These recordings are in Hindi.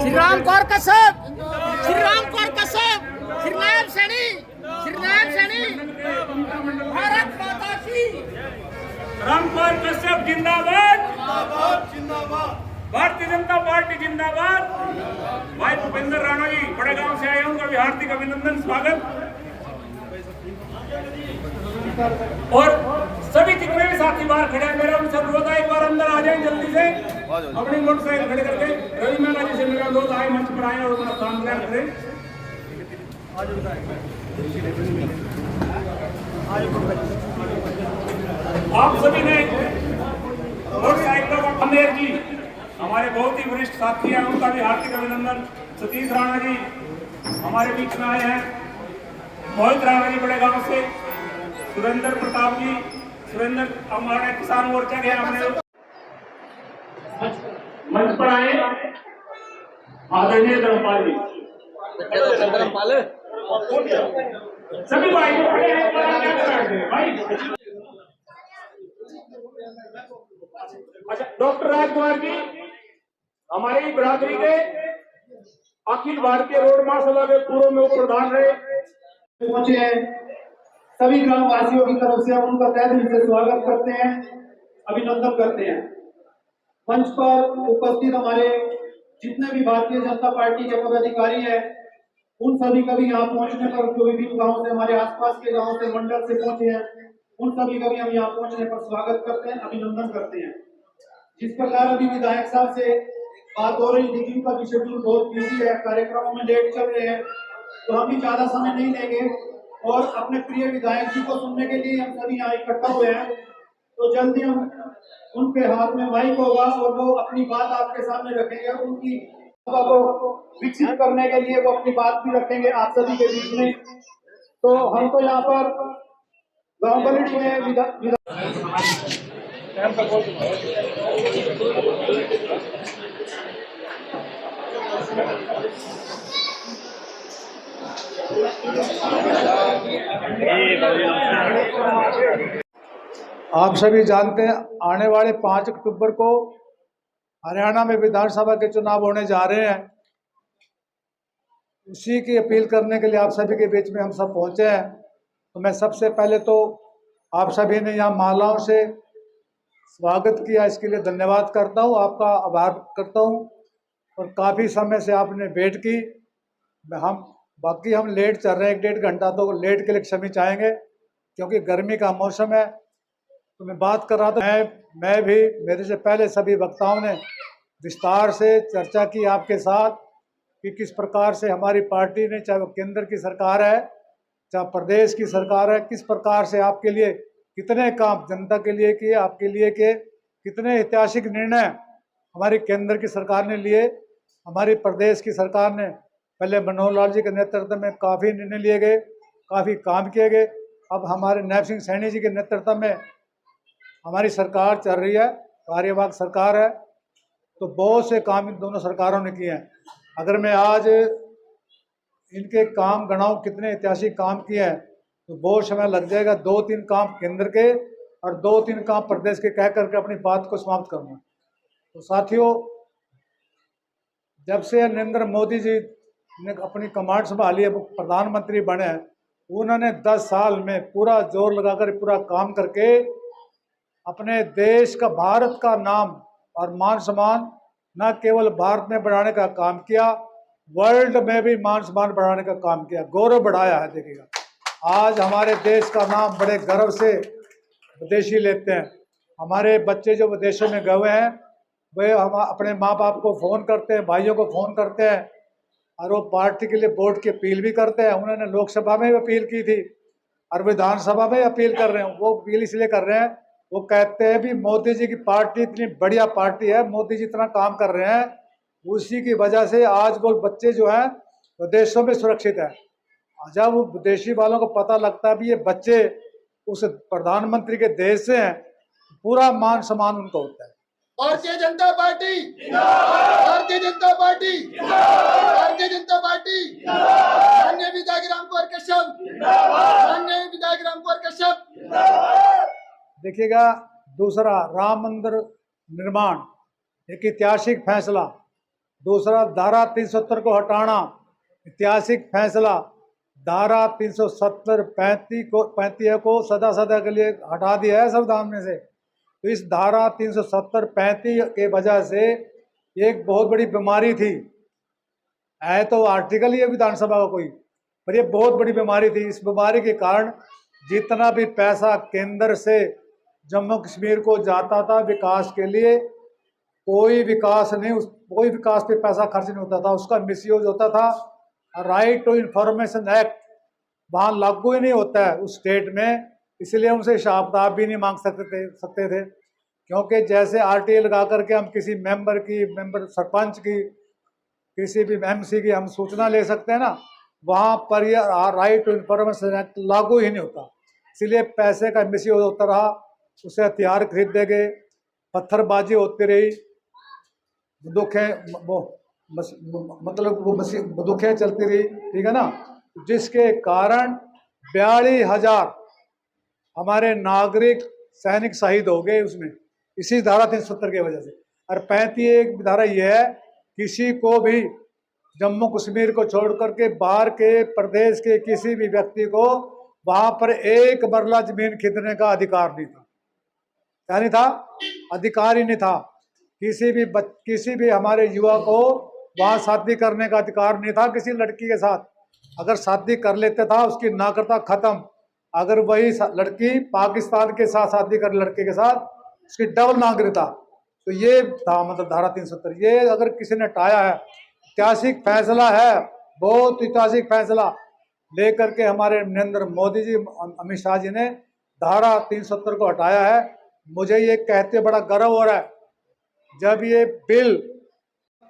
श्रीराम कौर कसब, श्रीराम कौर कसब, श्रीराम सैनी, श्रीराम सैनी, भारत माता की। राम कौर कश्यप जिंदाबाद, जिंदाबाद जिंदाबाद। भारतीय जनता पार्टी जिंदाबाद। भाई भूपेंद्र राणा जी बड़े गांव से आए हैं, उनका भी हार्दिक अभिनंदन, स्वागत। और सभी जितने भी साथी बाहर खड़े हैं, मेरा उनसे अनुरोध है एक बार अंदर आ जाए जल्दी से, अपनी मोटरसाइकिल खड़े करके। रवि मेहता जी से मेरा अनुरोध आए, मंच पर आए और अपना काम ग्रहण करें। आप सभी ने मोटरसाइकिलों का खंडेर जी हमारे बहुत ही वरिष्ठ साथी हैं, उनका भी हार्दिक अभिनंदन। सतीश राणा जी हमारे बीच में आए हैं, मोहित राणा जी बड़े गांव से, सुरेंद्र प्रताप जी, सुरेंद्र हमारे किसान मोर्चा के हमने मंच पर आए आदरणीय धर्मपाल जी, सभी भाई जो खड़े हैं भाई। अच्छा, डॉक्टर राजकुमार जी हमारी बिरादरी के अखिल भारतीय रोड महासभा के पूर्व में प्रधान रहे, पहुंचे हैं। सभी ग्राम वासियों की तरफ से हम उनका तहे दिल से स्वागत करते हैं, अभिनंदन करते हैं। मंच पर उपस्थित हमारे जितने भी भारतीय जनता पार्टी के पदाधिकारी हैं, उन सभी का भी यहाँ पहुंचने पर, जो विभिन्न गाँव से, हमारे आसपास के गाँव से, मंडल से पहुंचे हैं, उन सभी का भी हम यहाँ पहुंचने पर स्वागत करते हैं, अभिनंदन करते हैं। जिस प्रकार अभी विधायक साहब से बात हो रही थी, उनका भी शेड्यूल बहुत बिजी है, कार्यक्रमों में लेट चल रहे हैं, तो हम भी ज्यादा समय नहीं लेंगे और अपने प्रिय विधायक जी को सुनने के लिए हम सभी यहाँ इकट्ठा हुए हैं। तो जल्दी हम उनके हाथ में माइक होगा और वो अपनी बात आपके सामने रखेंगे, उनकी सभा को विकसित करने के लिए वो अपनी बात भी रखेंगे आप सभी के बीच में। तो हम तो यहाँ पर गाँव बलड़ी में आप सभी जानते हैं आने वाले 5 अक्टूबर को हरियाणा में विधानसभा के चुनाव होने जा रहे हैं। उसी की अपील करने के लिए आप सभी के बीच में हम सब पहुंचे हैं। तो मैं सबसे पहले तो आप सभी ने यहाँ मालाओं से स्वागत किया, इसके लिए धन्यवाद करता हूँ, आपका आभार करता हूँ। और काफ़ी समय से आपने वेट की, हम लेट चल रहे हैं, 1-1.5 घंटा, तो लेट के लिए क्षमा चाहेंगे क्योंकि गर्मी का मौसम है। तो मैं बात कर रहा था, मैं भी, मेरे से पहले सभी वक्ताओं ने विस्तार से चर्चा की आपके साथ कि किस प्रकार से हमारी पार्टी ने, चाहे वो केंद्र की सरकार है चाहे प्रदेश की सरकार है, किस प्रकार से आपके लिए कितने काम जनता के लिए किए, आपके लिए किए, कितने ऐतिहासिक निर्णय हमारी केंद्र की सरकार ने लिए, हमारी प्रदेश की सरकार ने पहले मनोहर लाल जी के नेतृत्व में काफ़ी निर्णय लिए गए, काफ़ी काम किए गए। अब हमारे नायब सिंह सैनी जी के नेतृत्व में हमारी सरकार चल रही है, कार्यवाहक सरकार है, तो बहुत से काम इन दोनों सरकारों ने किए हैं। अगर मैं आज इनके काम गणाऊं कितने ऐतिहासिक काम किए हैं तो बहुत समय लग जाएगा। 2-3 काम केंद्र के और 2-3 काम प्रदेश के कह करके अपनी बात को समाप्त करूँगा। तो साथियों, जब से नरेंद्र मोदी जी ने अपनी कमांड संभाली है, प्रधानमंत्री बने हैं, उन्होंने 10 साल में पूरा जोर लगाकर पूरा काम करके अपने देश का, भारत का नाम और मान सम्मान न केवल भारत में बढ़ाने का काम किया, वर्ल्ड में भी मान सम्मान बढ़ाने का काम किया, गौरव बढ़ाया है। देखिएगा, आज हमारे देश का नाम बड़े गर्व से विदेशी लेते हैं। हमारे बच्चे जो विदेशों में गए हुए हैं, वे हम अपने माँ बाप को फ़ोन करते हैं, भाइयों को फ़ोन करते हैं और वो पार्टी के लिए वोट की अपील भी करते हैं। उन्होंने लोकसभा में भी अपील की थी और विधानसभा में अपील कर रहे हैं। वो अपील इसलिए कर रहे हैं, वो कहते हैं भी मोदी जी की पार्टी इतनी बढ़िया पार्टी है, मोदी जी इतना काम कर रहे हैं, उसी की वजह से आज वो बच्चे जो हैं विदेशों में सुरक्षित है। जब विदेशी वालों को पता लगता है भी ये बच्चे उस प्रधानमंत्री के देश से हैं, पूरा मान सम्मान उनको होता है। Bharatiya Janata party, Bharatiya Janata party, Bharatiya Janata party, माननीय विधायक राम कौर कश्यप, माननीय विधायक राम कौर कश्यप। देखिएगा, दूसरा राम मंदिर निर्माण एक ऐतिहासिक फैसला, दूसरा धारा 370 को हटाना, ऐतिहासिक फैसला। धारा 370 35 को सदा के लिए हटा दिया है संविधान में से। तो इस धारा 370 35 के वजह से एक बहुत बड़ी बीमारी थी, है तो आर्टिकल ये विधानसभा का कोई, पर ये बहुत बड़ी बीमारी थी। इस बीमारी के कारण जितना भी पैसा केंद्र से जम्मू कश्मीर को जाता था विकास के लिए, कोई विकास पे पैसा खर्च नहीं होता था, उसका मिसयूज होता था। राइट टू इंफॉर्मेशन एक्ट वहाँ लागू ही नहीं होता है उस स्टेट में, इसलिए उनसे हिसाब किताब भी नहीं मांग सकते थे क्योंकि जैसे आरटीए लगा करके हम किसी मेंबर सरपंच की, किसी भी एमसी की हम सूचना ले सकते हैं ना, वहाँ पर ये राइट टू इंफॉर्मेशन एक्ट लागू ही नहीं होता। इसलिए पैसे का मिसयूज होता रहा, उसे हथियार खरीदे गए, पत्थरबाजी होती रही, बंदूकें चलती रही, ठीक है ना, जिसके कारण 42,000 हमारे नागरिक सैनिक शहीद हो गए उसमें, इसी धारा 370 की वजह से। और 35 धारा यह है, किसी को भी जम्मू कश्मीर को छोड़ करके बाहर के प्रदेश के किसी भी व्यक्ति को वहां पर एक मरला जमीन खरीदने का अधिकार नहीं था। क्या नहीं था? अधिकार ही नहीं था। किसी भी हमारे युवा को वहां शादी करने का अधिकार नहीं था किसी लड़की के साथ। अगर शादी कर लेता था उसकी नागरिकता खत्म। अगर वही लड़की पाकिस्तान के साथ शादी कर लड़के के साथ, उसकी डबल नागरिकता। तो ये था मतलब धारा 370। ये अगर किसी ने हटाया है, ऐतिहासिक फैसला है, बहुत ऐतिहासिक फैसला लेकर के हमारे नरेंद्र मोदी जी, अमित शाह जी ने धारा 370 को हटाया है। मुझे ये कहते बड़ा गर्व हो रहा है, जब ये बिल,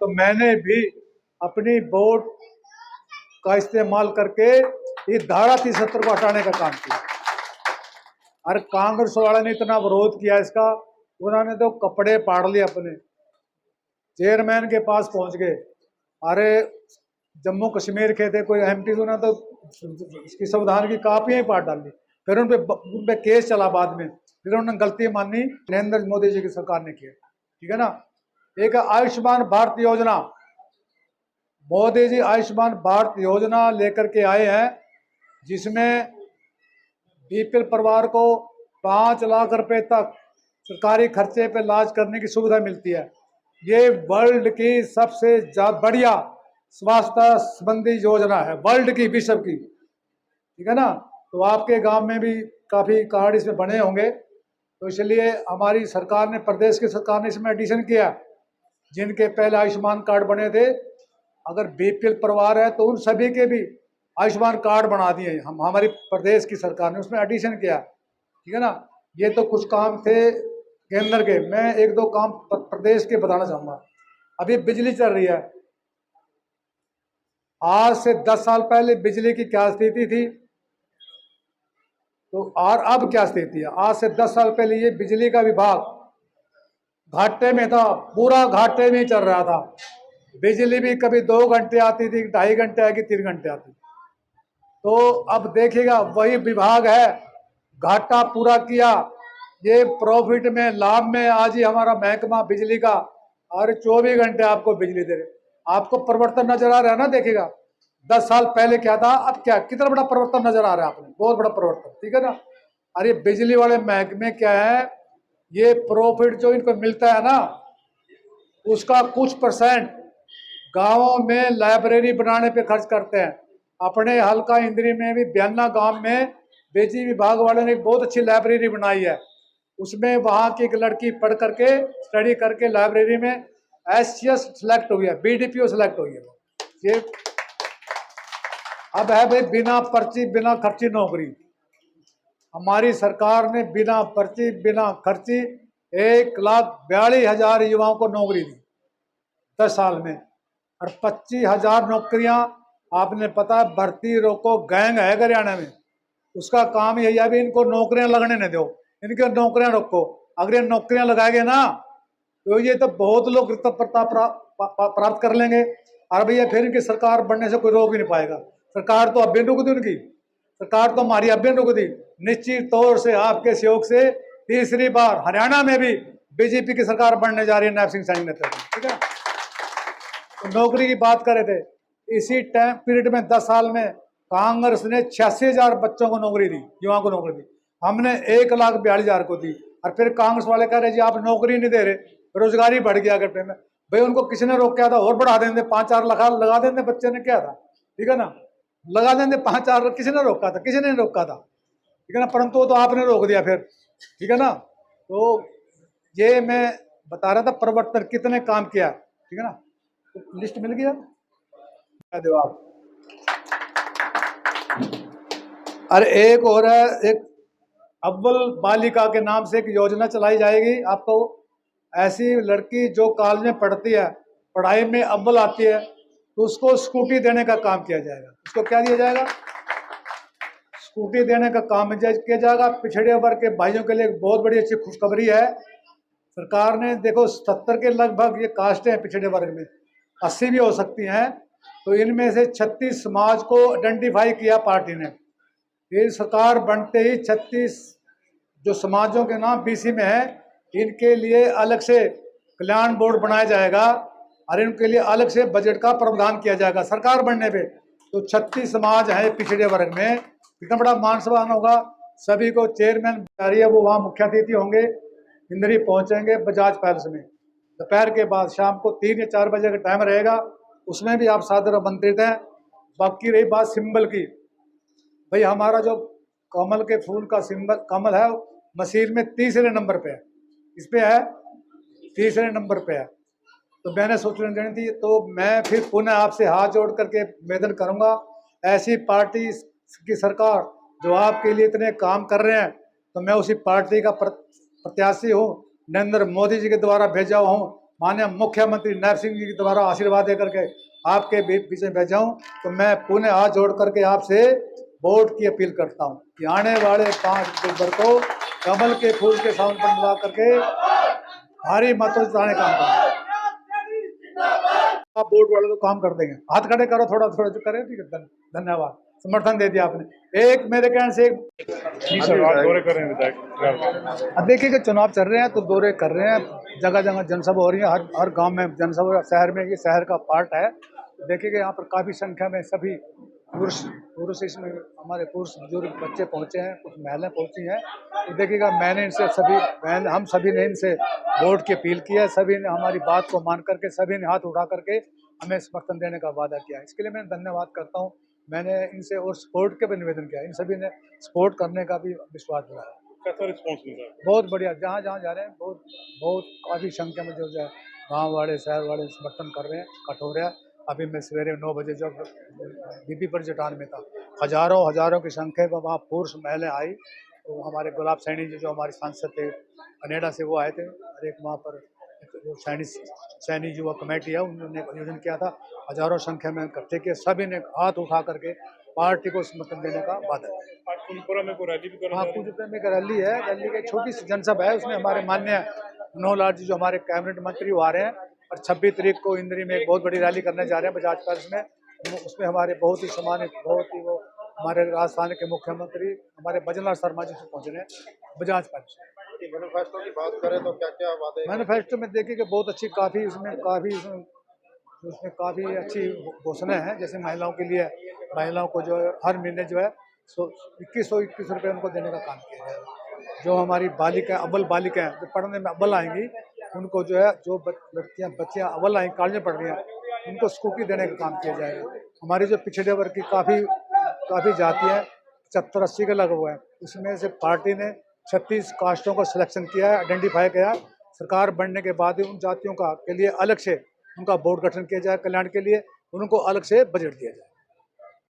तो मैंने भी अपनी वोट का इस्तेमाल करके ये धारा 370 को हटाने का काम किया। और कांग्रेस वाले ने इतना विरोध किया इसका, उन्होंने तो कपड़े फाड़ लिए अपने, चेयरमैन के पास पहुंच गए। अरे जम्मू कश्मीर के थे कोई एमपी, उन्होंने तो इसकी संविधान की कापियां ही फाड़ डाली। फिर उन पे केस चला बाद में, फिर उन्होंने गलती मानी, नरेंद्र मोदी जी की सरकार ने किया, ठीक है ना। एक आयुष्मान भारत योजना, मोदी जी आयुष्मान भारत योजना लेकर के आए हैं, जिसमें बीपीएल परिवार को 5 लाख रुपए तक सरकारी खर्चे पे इलाज करने की सुविधा मिलती है। ये वर्ल्ड की सबसे बढ़िया स्वास्थ्य संबंधी योजना है, वर्ल्ड की, विश्व की, ठीक है ना। तो आपके गांव में भी काफ़ी कार्ड इसमें बने होंगे, तो इसलिए हमारी सरकार ने, प्रदेश की सरकार ने इसमें एडिशन किया। जिनके पहले आयुष्मान कार्ड बने थे, अगर बीपीएल परिवार है तो उन सभी के भी आयुष्मान कार्ड बना दिए हमारी प्रदेश की सरकार ने, उसमें एडिशन किया, ठीक है ना। ये तो कुछ काम थे केंद्र के, मैं 1-2 काम प्रदेश के बताना चाहूँगा। अभी बिजली चल रही है, आज से 10 साल पहले बिजली की क्या स्थिति थी तो और अब क्या स्थिति है। आज से 10 साल पहले ये बिजली का विभाग घाटे में था, पूरा घाटे में चल रहा था। बिजली भी कभी 2 घंटे आती थी, 2.5 घंटे आएगी, 3 घंटे आती। तो अब देखिएगा वही विभाग है, घाटा पूरा किया, ये प्रॉफिट में, लाभ में आज ही हमारा महकमा बिजली का, और 24 घंटे आपको बिजली दे रहे। आपको परिवर्तन नजर आ रहा है ना, देखिएगा 10 साल पहले क्या था, अब क्या, कितना बड़ा परिवर्तन नजर आ रहा है आपने, बहुत बड़ा परिवर्तन, ठीक है ना। अरे बिजली वाले महकमे क्या है, ये प्रॉफिट जो इनको मिलता है ना, उसका कुछ % गाँवों में लाइब्रेरी बनाने पे खर्च करते हैं। अपने हल्का इंद्री में भी बयाना गांव में बिजली विभाग वालों ने एक बहुत अच्छी लाइब्रेरी बनाई है। उसमें वहाँ की एक लड़की पढ़ करके, स्टडी करके लाइब्रेरी में SCS सेलेक्ट हुई है, BDPO सेलेक्ट हुई है। ये अब है भाई बिना पर्ची बिना खर्ची नौकरी। हमारी सरकार ने बिना पर्ची बिना खर्ची 1,42,000 युवाओं को नौकरी दी 10 साल में, और 25,000 नौकरियां, आपने पता है भर्ती रोको गैंग है हरियाणा में, उसका काम यही है, अभी इनको नौकरियां लगने न दो, इनकी नौकरियां रोको। अगर ये नौकरियां लगाएंगे ना तो ये तो बहुत लोग प्राप्त कर लेंगे, और भैया फिर इनकी सरकार बनने से कोई रोक ही नहीं पाएगा। सरकार तो अब भी रुक दी, उनकी सरकार तो हमारी अब भी रुक दी। निश्चित तौर से आपके सहयोग से तीसरी बार हरियाणा में भी बीजेपी की सरकार बनने जा रही है, नैब सिंह सैनी नेतृत्व में, ठीक है। तो नौकरी की बात कर रहे थे, इसी टाइम पीरियड में 10 साल में कांग्रेस ने 86,000 बच्चों को नौकरी दी, युवाओं को नौकरी दी। हमने 1,42,000 को दी। और फिर कांग्रेस वाले कह रहे जी आप नौकरी नहीं दे रहे, बेरोजगारी बढ़ गया करते में। भाई उनको किसी ने रोका था, और बढ़ा देंगे, 5-4 लाख लगा देंगे, बच्चे ने क्या था, ठीक है ना, लगा देंगे 5-4, किसी ने रोका था, किसी ने नहीं रोका था, ठीक है ना, परंतु वो तो आपने रोक दिया फिर, ठीक है ना। तो ये मैं बता रहा था परिवर्तन कितने काम किया, ठीक है ना। तो लिस्ट मिल गया, क्या दो आप। अरे एक और है, एक अव्वल बालिका के नाम से एक योजना चलाई जाएगी। आपको ऐसी लड़की जो कॉलेज में पढ़ती है, पढ़ाई में अव्वल आती है, तो उसको स्कूटी देने का काम किया जाएगा। उसको क्या दिया जाएगा, स्कूटी देने का काम किया जाएगा। पिछड़े वर्ग के भाइयों के लिए एक बहुत बड़ी अच्छी खुशखबरी है। सरकार ने देखो 70 के लगभग ये कास्टें हैं पिछड़े वर्ग में, 80 भी हो सकती हैं, तो इनमें से 36 समाज को आइडेंटिफाई किया पार्टी ने। ये सरकार बनते ही 36 जो समाजों के नाम बीसी में है, इनके लिए अलग से कल्याण बोर्ड बनाया जाएगा और इनके लिए अलग से बजट का प्रावधान किया जाएगा सरकार बनने पे। तो 36 समाज है पिछड़े वर्ग में, इतना बड़ा मान सम्मान होगा। सभी को चेयरमैन जारी है, वो वहाँ मुख्य अतिथि होंगे, इंदरी पहुँचेंगे बजाज पैलेस में। दोपहर के बाद शाम को 3 या 4 बजे का टाइम रहेगा, उसमें भी आप सादर आमंत्रित हैं। बाकी रही बात सिंबल की, भाई हमारा जो कमल के फूल का सिंबल कमल है, मशीन में 3रे नंबर पे है, इस पे है 3रे नंबर पे है। तो मैंने सोच लेनी थी, तो मैं फिर पुनः आपसे हाथ जोड़ करके निवेदन करूंगा, ऐसी पार्टी की सरकार जो आपके लिए इतने काम कर रहे हैं, तो मैं उसी पार्टी का प्रत्याशी हूँ, नरेंद्र मोदी जी के द्वारा भेजा हुआ हूँ, माननीय मुख्यमंत्री नायब सिंह जी के द्वारा आशीर्वाद दे करके आपके बीच में भेजा हूँ। तो मैं पुनः हाथ जोड़ करके आपसे वोट की अपील करता हूँ कि आने वाले 5 अक्टूबर को कमल के फूल के साउंड पर दबा करके भारी मतों से काम करेंगे। आप वोट वाले तो काम कर देंगे, हाथ खड़े करो, थोड़ा थोड़ा जो करें, ठीक है, धन्यवाद, समर्थन दे दिया आपने। एक मेरे कहने से दौरे कर रहे हैं, अब देखिए कि चुनाव चल रहे हैं तो दौरे कर रहे हैं, जगह जगह जनसभा हो रही है, हर गांव में जनसभा, शहर में, ये शहर का पार्ट है। देखिए कि यहाँ पर काफ़ी संख्या में सभी पुरुष इसमें हमारे पुरुष बुजुर्ग बच्चे पहुँचे हैं, कुछ महिलाएं पहुँची हैं। तो देखिएगा मैंने इनसे हम सभी ने इनसे वोट की अपील की है, सभी ने हमारी बात को मान करके, सभी ने हाथ उठा करके हमें समर्थन देने का वादा किया है। इसके लिए मैं धन्यवाद करता हूँ। मैंने इनसे और सपोर्ट के भी निवेदन किया, इन सभी ने सपोर्ट करने का भी विश्वास दिलाया। कैसा रिस्पॉन्स मिल रहा है? बहुत बढ़िया, जहाँ जहाँ जा रहे हैं बहुत काफ़ी संख्या में जो है गाँव वाले शहर वाले समर्थन कर रहे हैं, कठोर है। अभी मैं सवेरे 9 बजे जब बीबी पर जटान में था, हजारों की संख्या में वहाँ पुरुष महिलाएं आई। तो हमारे गुलाब सैनी जी जो हमारे सांसद थे कनेडा से, वो आए थे, और एक वहाँ पर जो सैनी युवा कमेटी है उन्होंने आयोजन किया था, हजारों संख्या में इकट्ठे किए, सभी ने हाथ उठा करके पार्टी को समर्थन देने का वादा किया। कुलपुरा में कोई रैली भी कर, हाँ, कुलपुरा में एक रैली है, रैली की छोटी सी जनसभा है, उसमें हमारे माननीय मनोहर लाल जी जो हमारे कैबिनेट मंत्री वो आ रहे हैं, और 26 तारीख को इंदरी में एक बहुत बड़ी रैली करने जा रहे हैं बजाज पैलेस में। उसमें हमारे बहुत ही सम्मानित, बहुत ही वो हमारे राजस्थान के मुख्यमंत्री हमारे भजनलाल शर्मा जी से पहुँच रहे हैं बजाज पैलेस। मैनिफेस्टो की बात करें तो क्या क्या वादे? मैनिफेस्टो में देखिए कि बहुत अच्छी उसमें काफ़ी अच्छी घोषणाएं हैं। जैसे महिलाओं के लिए, महिलाओं को जो है हर महीने जो है 2121 रुपये उनको देने का काम किया जाएगा। जो हमारी बालिका अव्वल बालिका हैं, जो पढ़ने में अव्वल आएंगी, उनको जो है, जो बच्चियाँ अव्वल आएंगी, कॉलेज में पढ़ रही हैं, उनको स्कूटी देने का काम किया जाएगा। हमारी जो पिछड़े वर्ग की काफ़ी जातियाँ 70-80 के लगे हुए हैं, उसमें से पार्टी ने 36 कास्टों को सिलेक्शन किया है, आइडेंटिफाई किया। सरकार बनने के बाद ही उन जातियों का के लिए अलग से उनका बोर्ड गठन किया जाए, कल्याण के लिए उनको अलग से बजट दिया जाए।